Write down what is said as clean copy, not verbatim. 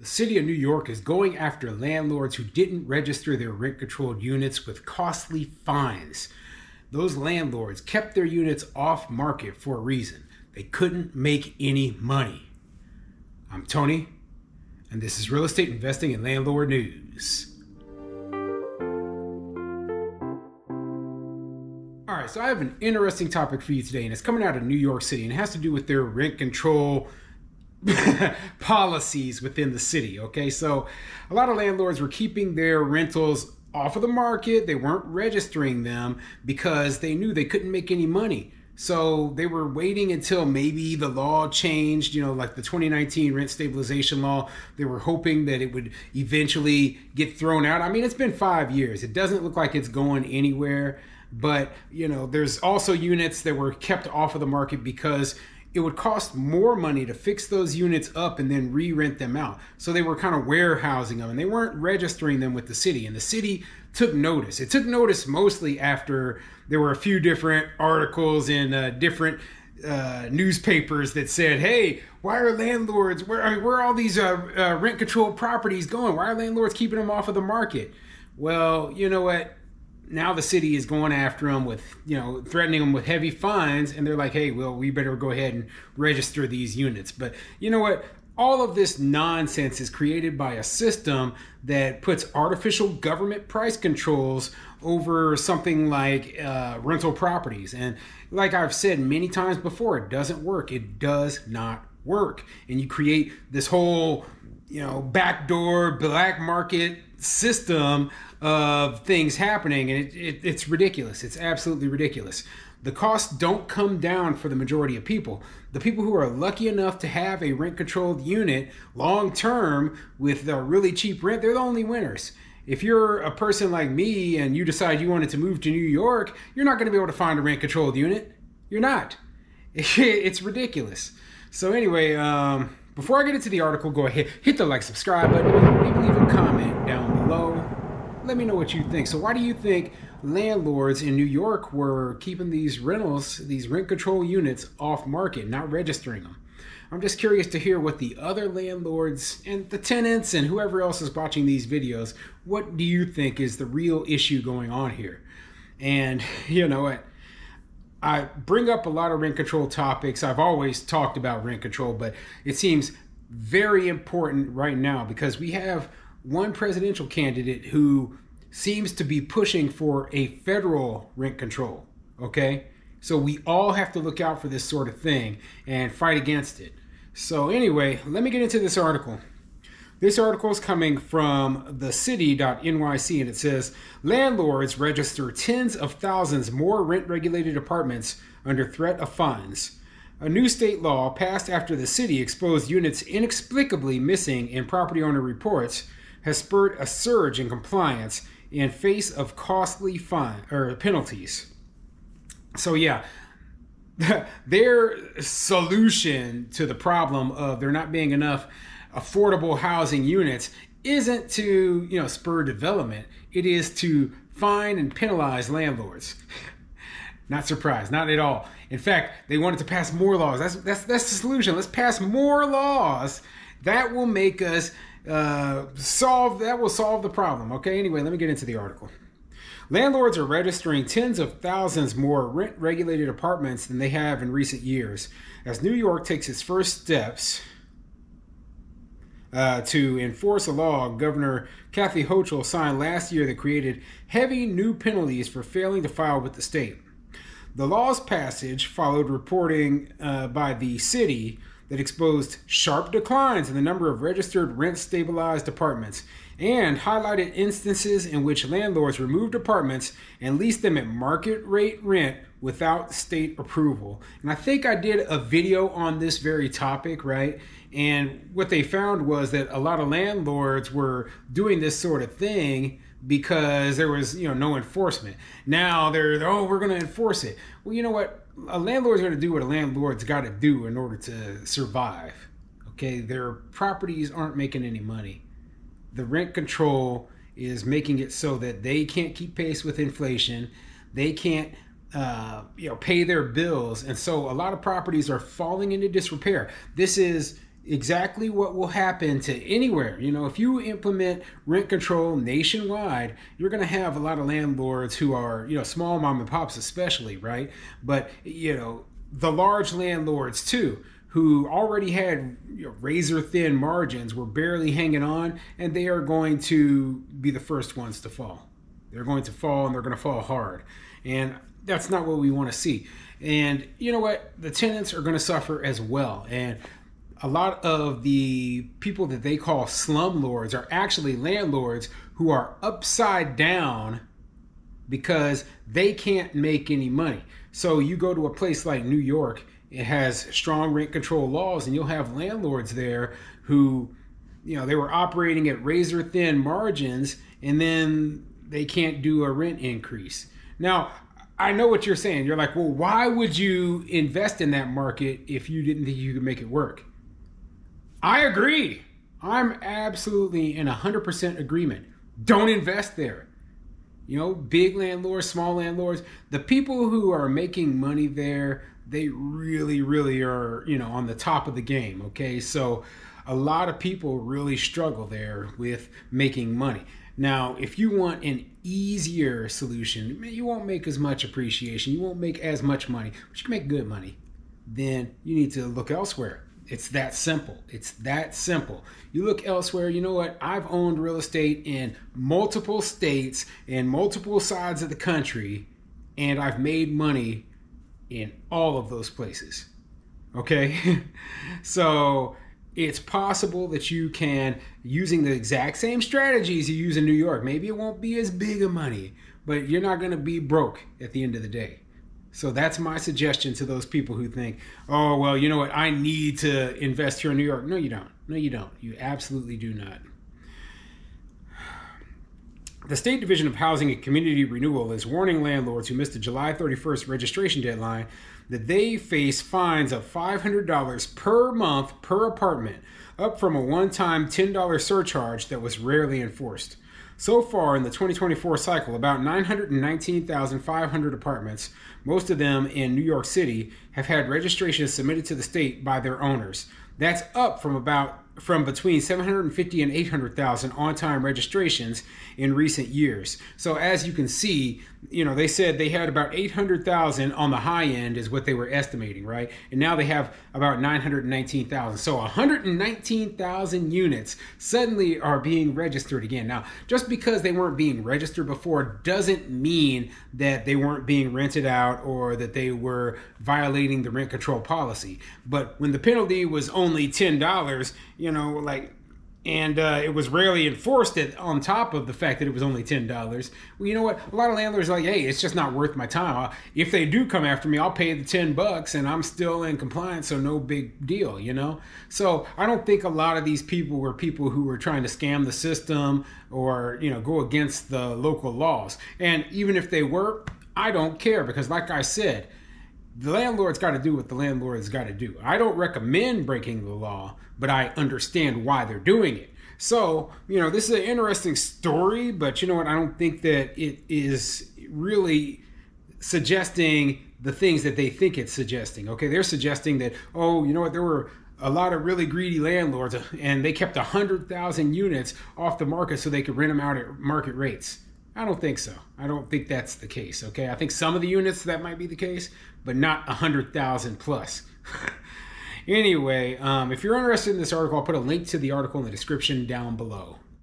The city of New York is going after landlords who didn't register their rent-controlled units with costly fines. Those landlords kept their units off market for a reason. They couldn't make any money. I'm Tony, and this is Real Estate Investing and Landlord News. All right, so I have an interesting topic for you today, and it's coming out of New York City, and it has to do with their rent control policies within the city. Okay, so a lot of landlords were keeping their rentals off of the market. They weren't registering them because they knew they couldn't make any money. So they were waiting until maybe the law changed, like the 2019 rent stabilization law. They were hoping that it would eventually get thrown out. I mean, it's been 5 years. It doesn't look like it's going anywhere. But, there's also units that were kept off of the market because it would cost more money to fix those units up and then re-rent them out. So they were kind of warehousing them, and they weren't registering them with the city. And the city took notice. It took notice mostly after there were a few different articles in different newspapers that said, hey, why are landlords, where are all these rent control properties going? Why are landlords keeping them off of the market? Well, you know what? Now the city is going after them with, threatening them with heavy fines. And they're like, hey, well, we better go ahead and register these units. But you know what? All of this nonsense is created by a system that puts artificial government price controls over something like rental properties. And like I've said many times before, it doesn't work. It does not work. And you create this whole, backdoor black market system of things happening, and it's ridiculous. It's absolutely ridiculous. The costs don't come down for the majority of people. The people who are lucky enough to have a rent-controlled unit long term with a really cheap rent, they're the only winners. If you're a person like me and you decide you wanted to move to New York, you're not going to be able to find a rent-controlled unit. You're not. It's ridiculous. So anyway, before I get into the article, go ahead, hit the like, subscribe button, maybe leave a comment down below. Let me know what you think. So why do you think landlords in New York were keeping these rentals, these rent control units off market, not registering them? I'm just curious to hear what the other landlords and the tenants and whoever else is watching these videos, what do you think is the real issue going on here? And you know what? I bring up a lot of rent control topics. I've always talked about rent control, but it seems very important right now because we have one presidential candidate who seems to be pushing for a federal rent control, okay? So we all have to look out for this sort of thing and fight against it. So anyway, let me get into this article. This article is coming from thecity.nyc, and it says, landlords register tens of thousands more rent-regulated apartments under threat of fines. A new state law passed after the city exposed units inexplicably missing in property owner reports has spurred a surge in compliance in face of costly fine or penalties. So yeah, their solution to the problem of there not being enough affordable housing units isn't to spur development. It is to fine and penalize landlords. Not surprised, not at all. In fact, they wanted to pass more laws. That's the solution. Let's pass more laws. That will make us solve the problem. Okay, anyway, let me get into the article. Landlords are registering tens of thousands more rent-regulated apartments than they have in recent years, as New York takes its first steps to enforce a law Governor Kathy Hochul signed last year that created heavy new penalties for failing to file with the state. The law's passage followed reporting by the city that exposed sharp declines in the number of registered rent-stabilized apartments and highlighted instances in which landlords removed apartments and leased them at market rate rent without state approval. And I think I did a video on this very topic, right? And what they found was that a lot of landlords were doing this sort of thing because there was, no enforcement. Now we're going to enforce it. Well, you know what? A landlord's going to do what a landlord's got to do in order to survive. Okay, their properties aren't making any money. The rent control is making it so that they can't keep pace with inflation. They can't pay their bills, and so a lot of properties are falling into disrepair. This is exactly what will happen to anywhere. If you implement rent control nationwide, you're going to have a lot of landlords who are, small mom and pops especially, right? But, the large landlords too, who already had razor thin margins, were barely hanging on, and they are going to be the first ones to fall. They're going to fall, and they're going to fall hard. And that's not what we want to see. And you know what? The tenants are going to suffer as well. And a lot of the people that they call slumlords are actually landlords who are upside down because they can't make any money. So you go to a place like New York, it has strong rent control laws, and you'll have landlords there who, they were operating at razor thin margins, and then they can't do a rent increase. Now, I know what you're saying. You're like, well, why would you invest in that market if you didn't think you could make it work? I agree. I'm absolutely in 100% agreement. Don't invest there. Big landlords, small landlords, the people who are making money there, they really, really are, on the top of the game. Okay. So a lot of people really struggle there with making money. Now, if you want an easier solution, you won't make as much appreciation, you won't make as much money, but you can make good money, then you need to look elsewhere. It's that simple. It's that simple. You look elsewhere. You know what? I've owned real estate in multiple states and multiple sides of the country, and I've made money in all of those places. Okay? So it's possible that you can, using the exact same strategies you use in New York, maybe it won't be as big of money, but you're not going to be broke at the end of the day. So that's my suggestion to those people who think, oh, well, you know what? I need to invest here in New York. No, you don't. No, you don't. You absolutely do not. The State Division of Housing and Community Renewal is warning landlords who missed the July 31st registration deadline that they face fines of $500 per month per apartment, up from a one-time $10 surcharge that was rarely enforced. So far in the 2024 cycle, about 919,500 apartments, most of them in New York City, have had registrations submitted to the state by their owners. That's up from between 750 and 800,000 on-time registrations in recent years. So as you can see, they said they had about 800,000 on the high end is what they were estimating, right? And now they have about 919,000. So 119,000 units suddenly are being registered again. Now, just because they weren't being registered before doesn't mean that they weren't being rented out or that they were violating the rent control policy. But when the penalty was only $10, and it was rarely enforced on top of the fact that it was only $10. Well, you know what? A lot of landlords are like, hey, it's just not worth my time. If they do come after me, I'll pay the $10 and I'm still in compliance, so no big deal, So I don't think a lot of these people were people who were trying to scam the system or, go against the local laws. And even if they were, I don't care because like I said, the landlord's got to do what the landlord's got to do. I don't recommend breaking the law, but I understand why they're doing it. So, this is an interesting story, but you know what? I don't think that it is really suggesting the things that they think it's suggesting. Okay, they're suggesting that, oh, you know what? There were a lot of really greedy landlords and they kept 100,000 units off the market so they could rent them out at market rates. I don't think so. I don't think that's the case. Okay, I think some of the units that might be the case, but not 100,000 plus. Anyway, if you're interested in this article, I'll put a link to the article in the description down below.